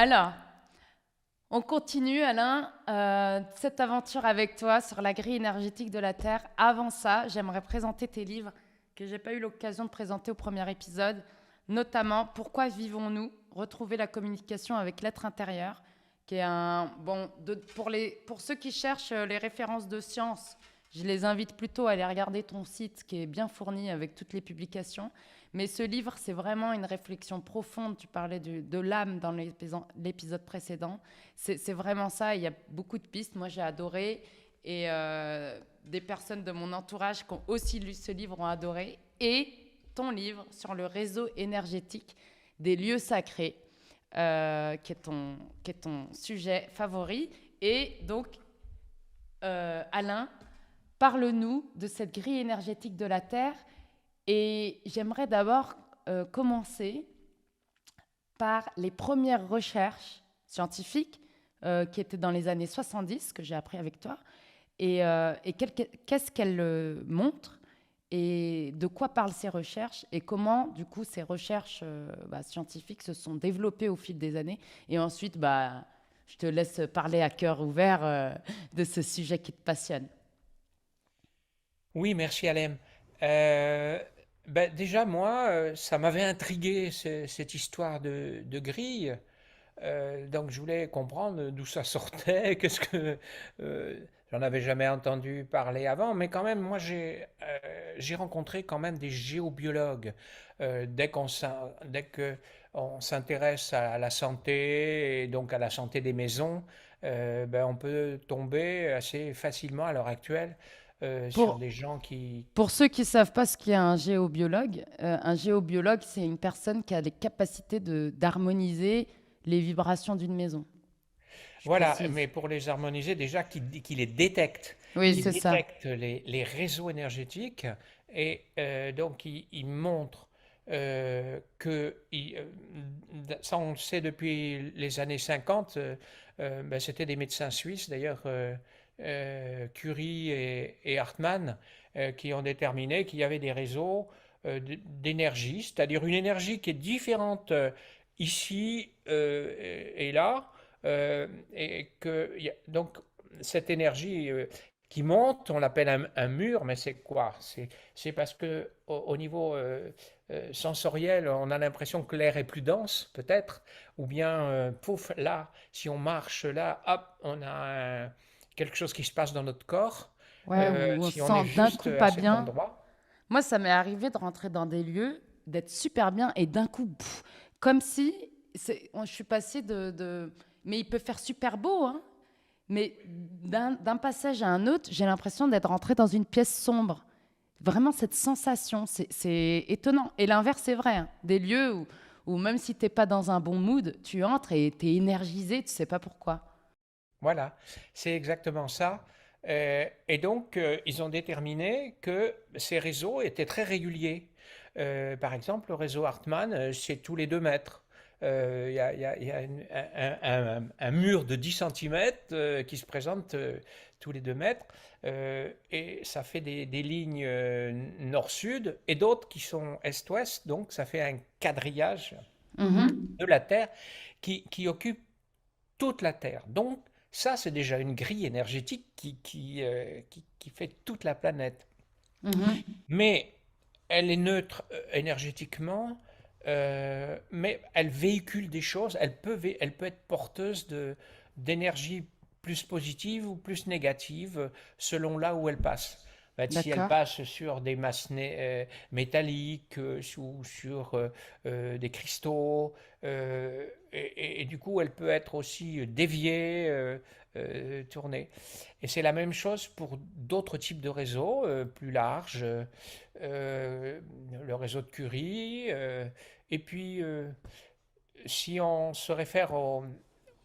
Alors, on continue, Alain, cette aventure avec toi sur la grille énergétique de la Terre. Avant ça, j'aimerais présenter tes livres que j'ai pas eu l'occasion de présenter au premier épisode, notamment Pourquoi vivons-nous? Retrouver la communication avec l'être intérieur, qui est un bon pour ceux qui cherchent les références de science. Je les invite plutôt à aller regarder ton site qui est bien fourni avec toutes les publications. Mais ce livre, c'est vraiment une réflexion profonde. Tu parlais de l'âme dans l'épisode précédent. C'est vraiment ça. Il y a beaucoup de pistes. Moi, j'ai adoré. Et des personnes de mon entourage qui ont aussi lu ce livre ont adoré. Et ton livre sur le réseau énergétique des lieux sacrés, qui est ton sujet favori. Et donc, Alain, parle-nous de cette grille énergétique de la Terre. Et j'aimerais d'abord commencer par les premières recherches scientifiques qui étaient dans les années 70, que j'ai appris avec toi. Et qu'est-ce qu'elles montrent et de quoi parlent ces recherches et comment, du coup, ces recherches scientifiques se sont développées au fil des années. Et ensuite, je te laisse parler à cœur ouvert de ce sujet qui te passionne. Oui, merci Alem. Euh, Déjà, moi, ça m'avait intrigué cette histoire de grille. Donc, je voulais comprendre d'où ça sortait, qu'est-ce que... euh, j'en avais jamais entendu parler avant, mais quand même, moi, j'ai rencontré quand même des géobiologues. Dès que on s'intéresse à la santé, et donc à la santé des maisons, on peut tomber assez facilement à l'heure actuelle sur Pour, des gens qui... Pour ceux qui ne savent pas ce qu'est un géobiologue, c'est une personne qui a les capacités d'harmoniser les vibrations d'une maison. Je Voilà, précise. mais pour les harmoniser, déjà qui les détectent. Oui, Ils c'est ça. détectent les réseaux énergétiques et donc ils montrent ça on le sait depuis les années 50, c'était des médecins suisses d'ailleurs, Curie et Hartmann, qui ont déterminé qu'il y avait des réseaux d'énergie, c'est-à-dire une énergie qui est différente ici et là, et que donc cette énergie qui monte, on l'appelle un mur, mais c'est quoi? C'est parce que au niveau sensoriel, on a l'impression que l'air est plus dense, peut-être, ou bien pouf, là, si on marche là, hop, on a quelque chose qui se passe dans notre corps. Ouais, où on se Si on est sent d'un juste coup à pas cet bien. endroit, Moi, ça m'est arrivé de rentrer dans des lieux, d'être super bien et d'un coup, comme si je suis passée Mais il peut faire super beau, hein. Mais d'un passage à un autre, j'ai l'impression d'être rentrée dans une pièce sombre. Vraiment cette sensation, c'est étonnant. Et l'inverse, c'est vrai, hein. Des lieux où même si tu n'es pas dans un bon mood, tu entres et tu es énergisé, tu ne sais pas pourquoi. voilà, c'est exactement ça. Et donc, ils ont déterminé que ces réseaux étaient très réguliers. Par exemple, le réseau Hartmann, c'est tous les 2 mètres. Il y a un mur de 10 centimètres qui se présente tous les 2 mètres. Et ça fait des lignes nord-sud et d'autres qui sont est-ouest. Donc, ça fait un quadrillage Mhm. de la Terre qui occupe toute la Terre. Donc, ça, c'est déjà une grille énergétique qui fait toute la planète. Mhm. Mais elle est neutre énergétiquement, mais elle véhicule des choses, elle peut être porteuse d'énergie plus positive ou plus négative selon là où elle passe. En fait, si elle D'accord. passe sur des masses métalliques ou sur des cristaux, et du coup elle peut être aussi déviée, tournée. Et c'est la même chose pour d'autres types de réseaux plus larges, le réseau de Curie. Et puis, si on se réfère aux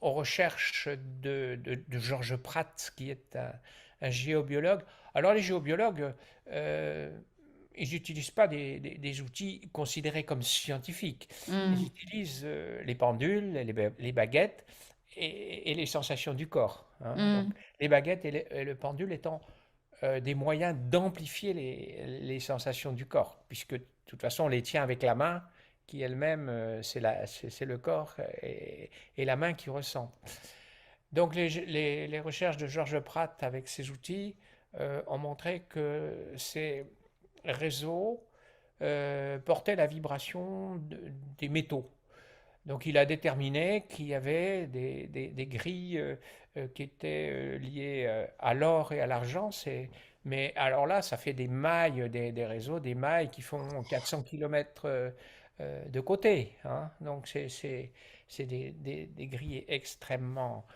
recherches de Georges Pratt, qui est un géobiologue, alors les géobiologues, euh, ils n'utilisent pas des outils considérés comme scientifiques. Ils Mhm. utilisent les pendules, les baguettes et les sensations du corps, hein. Donc, Mhm. les baguettes et le pendule étant des moyens d'amplifier les sensations du corps, puisque de toute façon on les tient avec la main qui elle-même, c'est le corps et la main qui ressent. Donc les recherches de Georges Pratt avec ces outils ont montré que ces réseaux portaient la vibration des métaux. Donc il a déterminé qu'il y avait des grilles qui étaient liées à l'or et à l'argent. Mais alors là, ça fait des mailles, des réseaux, des mailles qui font 400 km de côté, hein. Donc c'est des grilles extrêmement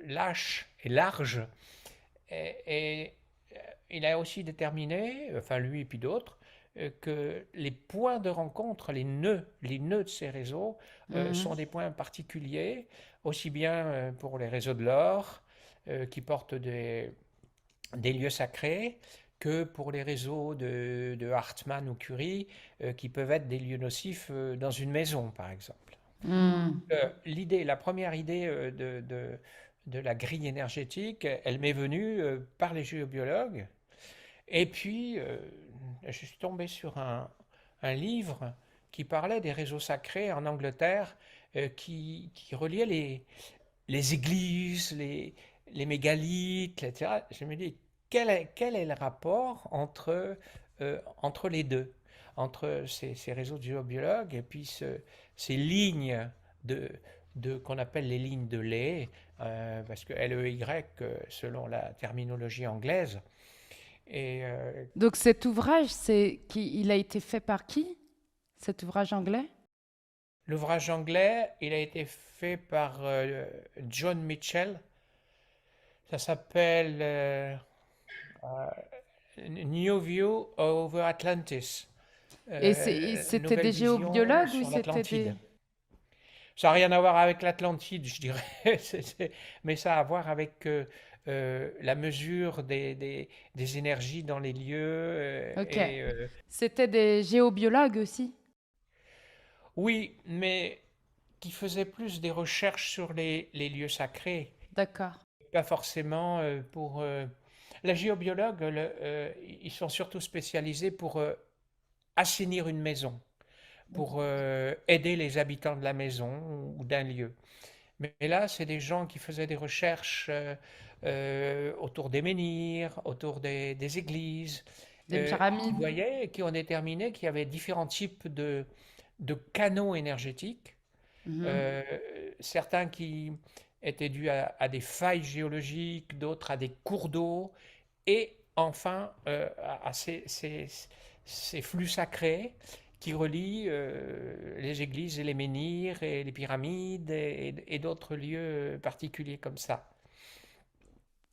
lâches et larges. Et il a aussi déterminé, enfin lui et puis d'autres, que les points de rencontre, les nœuds de ces réseaux Mhm. sont des points particuliers, aussi bien pour les réseaux de l'or, qui portent des lieux sacrés, que pour les réseaux de Hartmann ou Curie, qui peuvent être des lieux nocifs dans une maison, par exemple. Mhm. La première idée de la grille énergétique, elle m'est venue par les géobiologues. Et puis, je suis tombé sur un livre qui parlait des réseaux sacrés en Angleterre, qui reliait les églises, les mégalithes, etc. Je me dis, quel est le rapport entre les deux, entre ces réseaux de géobiologues et puis ces lignes de, qu'on appelle les lignes de lait, parce que LEY, selon la terminologie anglaise, et Donc cet ouvrage, il a été fait par qui? Cet ouvrage anglais? l'ouvrage anglais, il a été fait par John Mitchell. Ça s'appelle New View over Atlantis. Et c'était Nouvelle des vision géobiologues ou sur c'était l'Atlantide. des... Ça n'a rien à voir avec l'Atlantide, je dirais, mais ça a à voir avec la mesure des énergies dans les lieux. Ok. C'était des géobiologues aussi? Oui, mais qui faisaient plus des recherches sur les lieux sacrés, D'accord. pas forcément pour... La géobiologue, ils sont surtout spécialisés pour assainir une maison, pour aider les habitants de la maison ou d'un lieu. Mais là, c'est des gens qui faisaient des recherches autour des menhirs, autour des églises, Des qui pyramides? voyaient et qui ont déterminé qu'il y avait différents types de canaux énergétiques. Mhm. Euh, Certains qui étaient dus à des failles géologiques, d'autres à des cours d'eau, et enfin à ces flux sacrés qui relient les églises et les menhirs et les pyramides et d'autres lieux particuliers comme ça.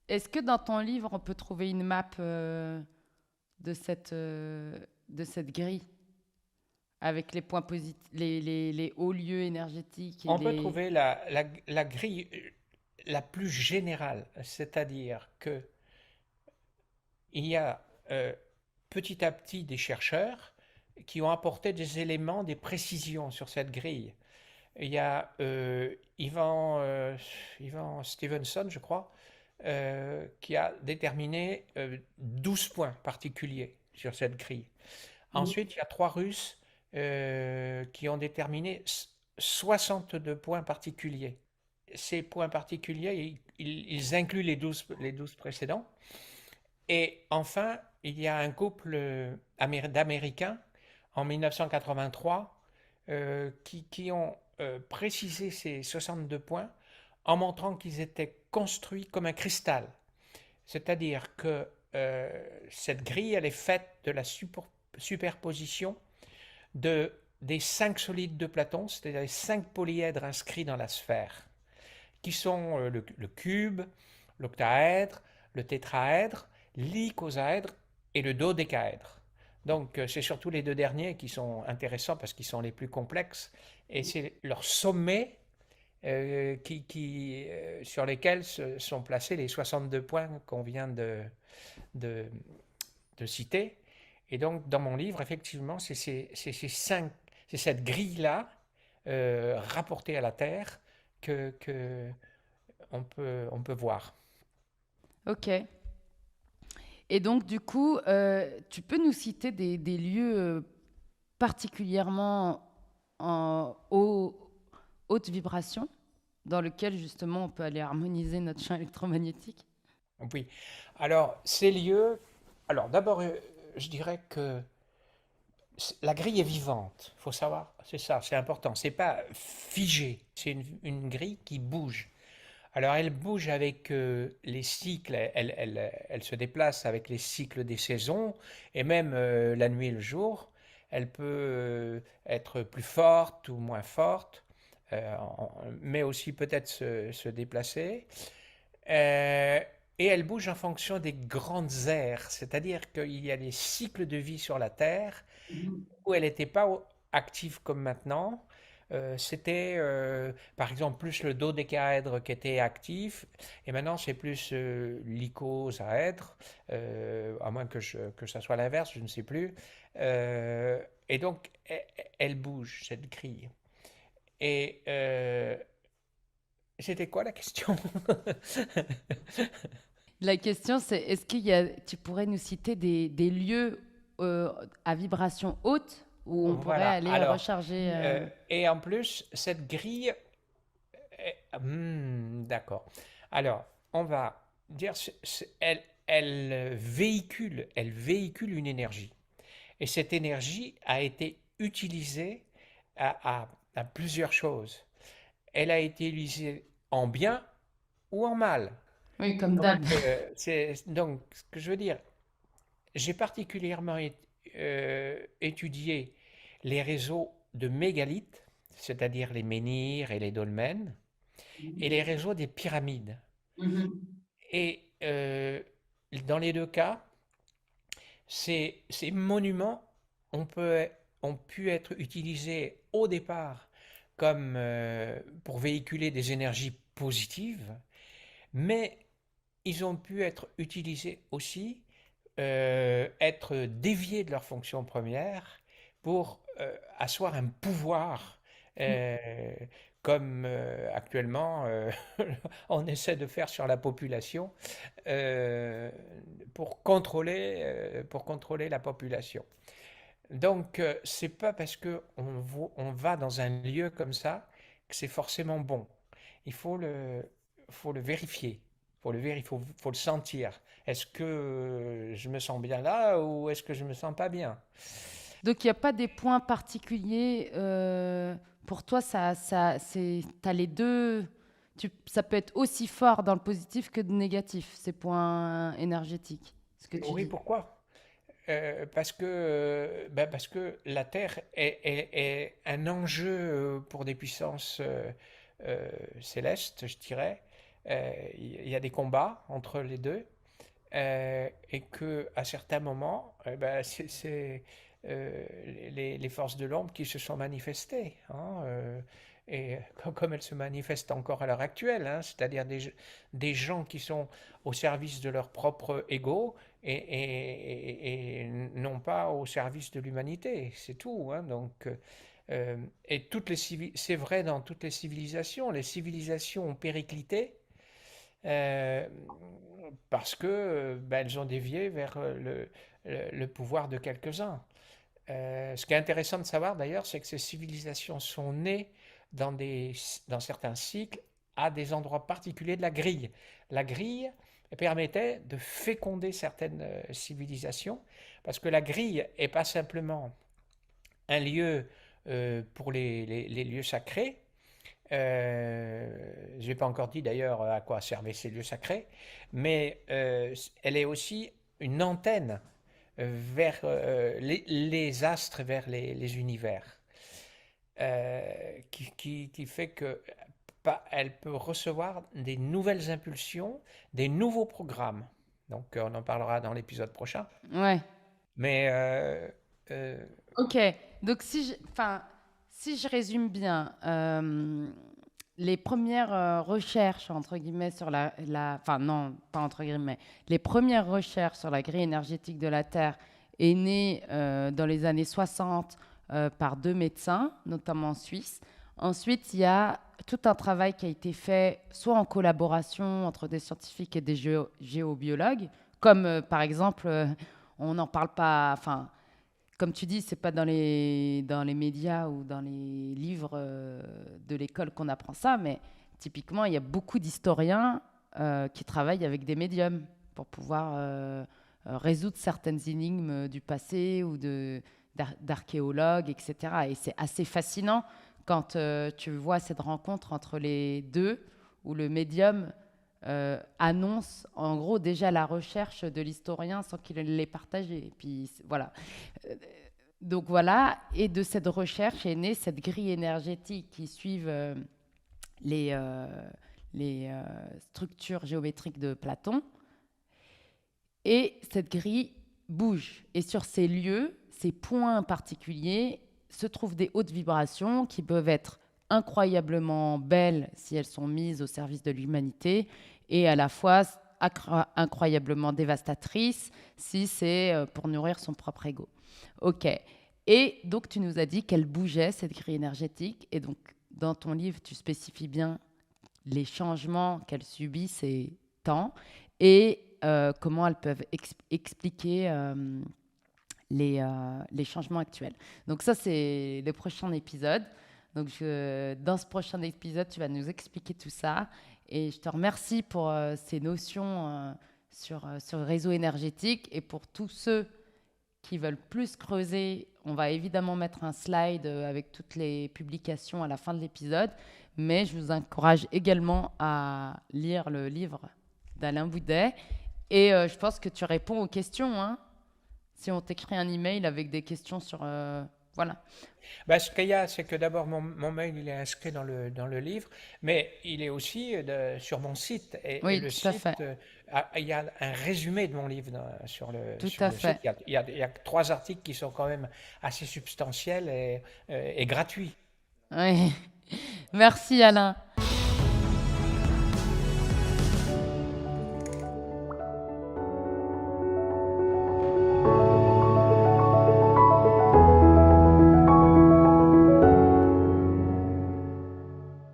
Est-ce que dans ton livre, on peut trouver une map de cette grille avec les points positifs, les hauts lieux énergétiques et On peut les... trouver la grille la plus générale, c'est-à-dire que il y a petit à petit des chercheurs qui ont apporté des éléments, des précisions sur cette grille. Il y a Ivan Stevenson, je crois, qui a déterminé 12 points particuliers sur cette grille. Mhm. Ensuite, il y a trois Russes qui ont déterminé 62 points particuliers. Ces points particuliers, ils incluent les 12 précédents. Et enfin, il y a un couple d'Américains en 1983 qui ont précisé ces 62 points en montrant qu'ils étaient construits comme un cristal. C'est-à-dire que cette grille, elle est faite de la superposition des 5 solides de Platon, c'est-à-dire les 5 polyèdres inscrits dans la sphère, qui sont le cube, l'octaèdre, le tétraèdre, l'icosaèdre et le dodécaèdre. Donc c'est surtout les deux derniers qui sont intéressants parce qu'ils sont les plus complexes et c'est leur sommet sur lesquels sont placés les 62 points qu'on vient de, de citer. Et donc dans mon livre, effectivement, c'est cette grille-là rapportée à la Terre que on peut voir. Ok. Et donc, du coup, tu peux nous citer des lieux particulièrement haute vibration, dans lequel justement on peut aller harmoniser notre champ électromagnétique? Oui. Alors, ces lieux, alors d'abord, je dirais que la grille est vivante, faut savoir, c'est ça, c'est important. C'est pas figé, c'est une grille qui bouge. Alors elle bouge avec les cycles, elle se déplace avec les cycles des saisons, et même la nuit et le jour. Elle peut être plus forte ou moins forte, mais aussi peut-être se déplacer. Euh, et elle bouge en fonction des grandes aires, c'est-à-dire qu'il y a des cycles de vie sur la Terre où elle n'était pas active comme maintenant. C'était par exemple plus le dodécaèdre qui était actif, et maintenant c'est plus l'icosaèdre, à moins que ça soit l'inverse, je ne sais plus. Et donc elle bouge, cette grille. Et c'était quoi la question? La question, c'est tu pourrais nous citer des lieux à vibration haute où on pourrait Voilà, aller alors, recharger et en plus, cette grille, d'accord. Alors, on va dire, elle véhicule une énergie. Et cette énergie a été utilisée à plusieurs choses. Elle a été utilisée en bien ou en mal. Oui, comme Donc, d'hab. donc, ce que je veux dire, j'ai particulièrement étudié les réseaux de mégalithes, c'est-à-dire les menhirs et les dolmens, et les réseaux des pyramides. Et dans les deux cas, ces monuments ont, peut- ont pu être utilisés au départ comme pour véhiculer des énergies positives, mais ils ont pu être utilisés aussi, être déviés de leur fonction première pour asseoir un pouvoir, euh, comme actuellement on essaie de faire sur la population, euh, pour contrôler la population. Donc, c'est pas parce que on va dans un lieu comme ça que c'est forcément bon. Il faut le vérifier. Faut le sentir. Est-ce que je me sens bien là ou est-ce que je me sens pas bien? Donc il n'y a pas des points particuliers pour toi, t'as les deux. Ça peut être aussi fort dans le positif que de négatif, ces points énergétiques, ce que tu Oui, dis. pourquoi? Parce que la Terre est un enjeu pour des puissances célestes, je dirais. Il y a des combats entre les deux, et que à certains moments, c'est les forces de l'ombre qui se sont manifestées, hein, et comme elles se manifestent encore à l'heure actuelle, hein, c'est-à-dire des gens qui sont au service de leur propre ego et non pas au service de l'humanité, c'est tout, hein, donc, et c'est vrai dans toutes les civilisations ont périclité, euh, parce que elles ont dévié vers le pouvoir de quelques-uns. Ce qui est intéressant de savoir d'ailleurs, c'est que ces civilisations sont nées dans certains cycles à des endroits particuliers de la grille. La grille permettait de féconder certaines civilisations, parce que la grille n'est pas simplement un lieu pour les lieux sacrés. Je n'ai pas encore dit d'ailleurs à quoi servaient ces lieux sacrés, mais elle est aussi une antenne vers les astres, vers les univers, qui fait que elle peut recevoir des nouvelles impulsions, des nouveaux programmes. Donc on en parlera dans l'épisode prochain. Ouais. Mais euh, Ok. Donc si je résume bien, les premières recherches entre guillemets sur enfin non, pas entre guillemets, les premières recherches sur la grille énergétique de la Terre est née dans les années 60 par deux médecins, notamment en Suisse. Ensuite, il y a tout un travail qui a été fait, soit en collaboration entre des scientifiques et des géobiologues, comme par exemple, on n'en parle pas, enfin comme tu dis, c'est pas dans les médias ou dans les livres de l'école qu'on apprend ça, mais typiquement, il y a beaucoup d'historiens qui travaillent avec des médiums pour pouvoir résoudre certaines énigmes du passé ou d'archéologues, etc. Et c'est assez fascinant quand tu vois cette rencontre entre les deux, où le médium annonce en gros déjà la recherche de l'historien sans qu'il l'ait partagée. Et puis voilà. Euh, Donc voilà, et de cette recherche est née cette grille énergétique qui suivent les, euh, les structures géométriques de Platon. Et cette grille bouge. Et sur ces lieux, ces points particuliers, se trouvent des hautes vibrations qui peuvent être incroyablement belles si elles sont mises au service de l'humanité et à la fois incroyablement dévastatrices si c'est pour nourrir son propre ego. Ok. Et donc, tu nous as dit qu'elle bougeait, cette grille énergétique. Et donc, dans ton livre, tu spécifies bien les changements qu'elle subit ces temps et comment elles peuvent expliquer les changements actuels. Donc ça, c'est le prochain épisode. Donc dans ce prochain épisode, tu vas nous expliquer tout ça. Et je te remercie pour ces notions sur le réseau énergétique. Et pour tous ceux qui veulent plus creuser, on va évidemment mettre un slide avec toutes les publications à la fin de l'épisode. Mais je vous encourage également à lire le livre d'Alain Boudet. Et je pense que tu réponds aux questions, hein, si on t'écrit un email avec des questions sur... voilà. Ben, ce qu'il y a, c'est que d'abord, mon mail, il est inscrit dans le livre, mais il est aussi sur mon site. Et Oui, le tout à site, fait. il y a un résumé de mon livre Tout sur à le site. fait. Il y a 3 articles qui sont quand même assez substantiels et gratuits. Oui. Merci Alain.